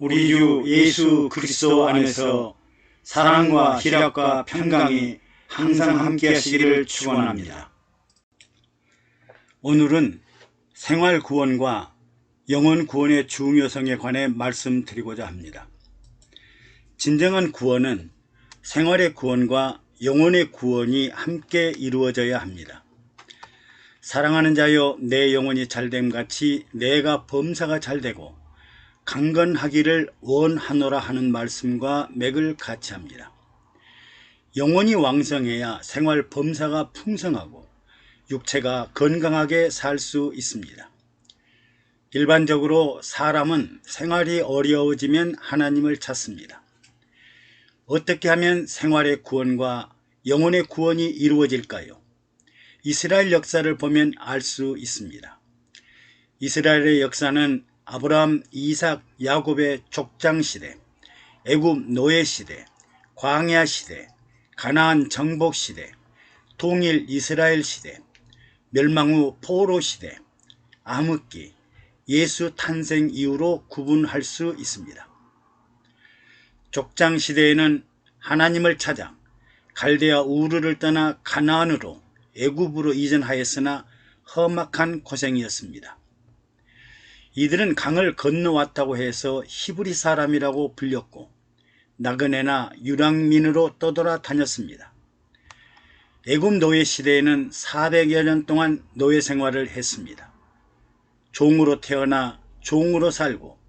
우리 주 예수 그리스도 안에서 사랑과 희락과 평강이 항상 함께 하시기를 축원합니다. 오늘은 생활 구원과 영혼 구원의 중요성에 관해 말씀드리고자 합니다. 진정한 구원은 생활의 구원과 영혼의 구원이 함께 이루어져야 합니다. 사랑하는 자여, 내 영혼이 잘됨 같이 내가 범사가 잘되고 강건하기를 원하노라 하는 말씀과 맥을 같이 합니다. 영혼이 왕성해야 생활 범사가 풍성하고 육체가 건강하게 살 수 있습니다. 일반적으로 사람은 생활이 어려워지면 하나님을 찾습니다. 어떻게 하면 생활의 구원과 영혼의 구원이 이루어질까요? 이스라엘 역사를 보면 알 수 있습니다. 이스라엘의 역사는 아브라함, 이삭, 야곱의 족장시대, 애굽 노예시대, 광야시대, 가나안 정복시대, 통일 이스라엘 시대, 멸망 후 포로시대, 암흑기, 예수 탄생 이후로 구분할 수 있습니다. 족장시대에는 하나님을 찾아 갈대아 우르를 떠나 가나안으로 애굽으로 이전하였으나 험악한 고생이었습니다. 이들은 강을 건너왔다고 해서 히브리 사람이라고 불렸고 나그네나 유랑민으로 떠돌아 다녔습니다. 애굽 노예 시대에는 400여 년 동안 노예 생활을 했습니다. 종으로 태어나 종으로 살고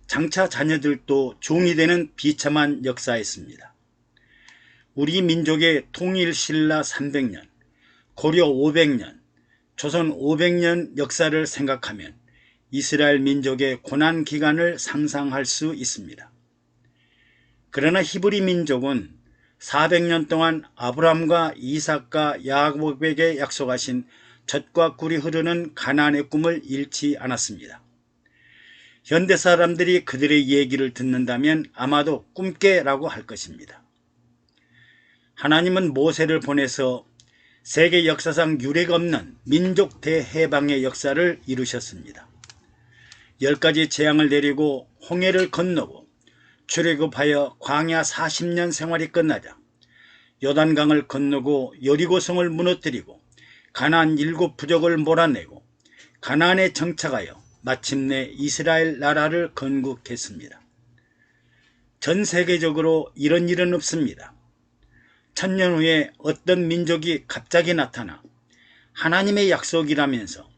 장차 자녀들도 종이 되는 비참한 역사였습니다. 우리 민족의 통일 신라 300년, 고려 500년, 조선 500년 역사를 생각하면 이스라엘 민족의 고난 기간을 상상할 수 있습니다. 그러나 히브리 민족은 400년 동안 아브라함과 이삭과 야곱에게 약속하신 젖과 꿀이 흐르는 가나안의 꿈을 잃지 않았습니다. 현대 사람들이 그들의 얘기를 듣는다면 아마도 꿈깨라고 할 것입니다. 하나님은 모세를 보내서 세계 역사상 유례가 없는 민족 대해방의 역사를 이루셨습니다. 10가지 재앙을 내리고 홍해를 건너고 출애굽하여 광야 40년 생활이 끝나자 요단강을 건너고 여리고성을 무너뜨리고 가나안 7 부족을 몰아내고 가나안에 정착하여 마침내 이스라엘 나라를 건국했습니다. 전 세계적으로 이런 일은 없습니다. 1000년 후에 어떤 민족이 갑자기 나타나 하나님의 약속이라면서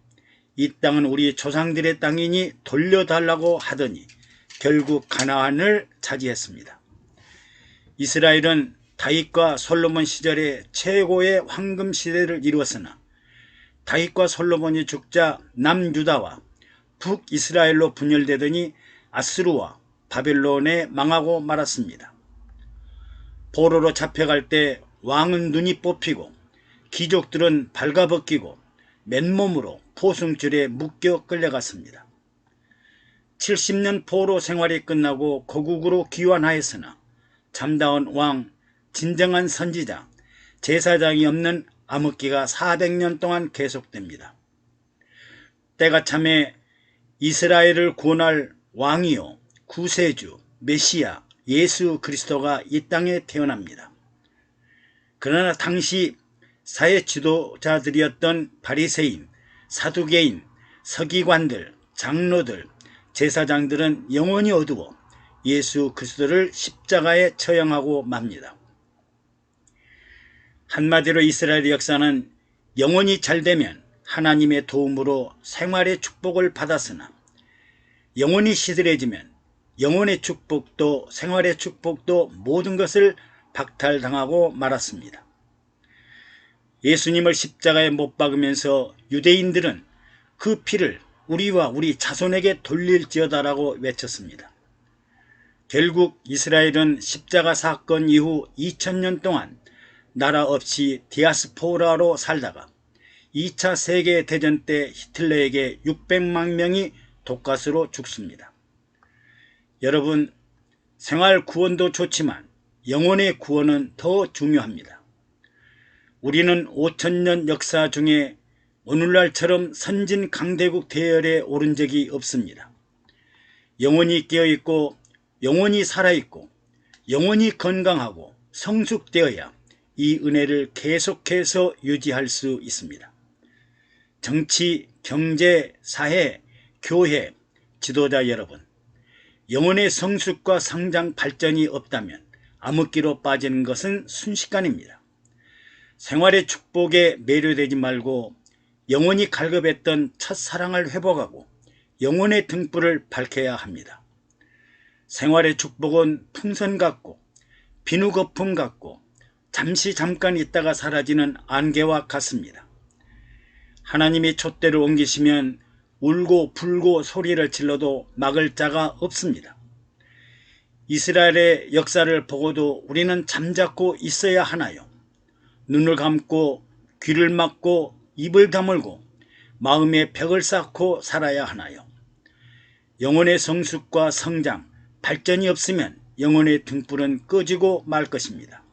이 땅은 우리 조상들의 땅이니 돌려달라고 하더니 결국 가나안을 차지했습니다. 이스라엘은 다윗과 솔로몬 시절에 최고의 황금 시대를 이루었으나 다윗과 솔로몬이 죽자 남유다와 북이스라엘로 분열되더니 아스루와 바벨론에 망하고 말았습니다. 포로로 잡혀갈 때 왕은 눈이 뽑히고 귀족들은 발가벗기고 맨몸으로 포승줄에 묶여 끌려갔습니다. 70년 포로 생활이 끝나고 고국으로 귀환하였으나 참다운 왕, 진정한 선지자, 제사장이 없는 암흑기가 400년 동안 계속됩니다. 때가 참에 이스라엘을 구원할 왕이요 구세주, 메시아, 예수 그리스도가 이 땅에 태어납니다. 그러나 당시 사회 지도자들이었던 바리새인, 사두개인, 서기관들, 장로들, 제사장들은 영혼이 어두워 예수 그리스도를 십자가에 처형하고 맙니다. 한마디로 이스라엘의 역사는 영혼이 잘되면 하나님의 도움으로 생활의 축복을 받았으나 영혼이 시들해지면 영혼의 축복도 생활의 축복도 모든 것을 박탈당하고 말았습니다. 예수님을 십자가에 못 박으면서 유대인들은 그 피를 우리와 우리 자손에게 돌릴지어다라고 외쳤습니다. 결국 이스라엘은 십자가 사건 이후 2000년 동안 나라 없이 디아스포라로 살다가 2차 세계대전 때 히틀러에게 600만 명이 독가스로 죽습니다. 여러분, 생활 구원도 좋지만 영혼의 구원은 더 중요합니다. 우리는 5000년 역사 중에 오늘날처럼 선진 강대국 대열에 오른 적이 없습니다. 영혼이 깨어있고 영혼이 살아있고 영혼이 건강하고 성숙되어야 이 은혜를 계속해서 유지할 수 있습니다. 정치, 경제, 사회, 교회, 지도자 여러분, 영혼의 성숙과 성장 발전이 없다면 암흑기로 빠지는 것은 순식간입니다. 생활의 축복에 매료되지 말고 영혼이 갈급했던 첫사랑을 회복하고 영혼의 등불을 밝혀야 합니다. 생활의 축복은 풍선 같고 비누 거품 같고 잠깐 있다가 사라지는 안개와 같습니다. 하나님이 촛대를 옮기시면 울고 불고 소리를 질러도 막을 자가 없습니다. 이스라엘의 역사를 보고도 우리는 잠자코 있어야 하나요? 눈을 감고 귀를 막고 입을 다물고 마음의 벽을 쌓고 살아야 하나요? 영혼의 성숙과 성장, 발전이 없으면 영혼의 등불은 꺼지고 말 것입니다.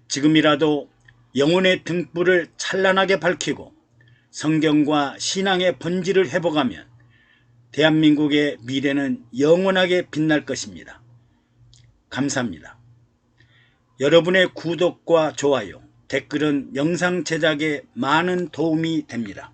지금이라도 영혼의 등불을 찬란하게 밝히고 성경과 신앙의 본질을 회복하면 대한민국의 미래는 영원하게 빛날 것입니다. 감사합니다. 여러분의 구독과 좋아요, 댓글은 영상 제작에 많은 도움이 됩니다.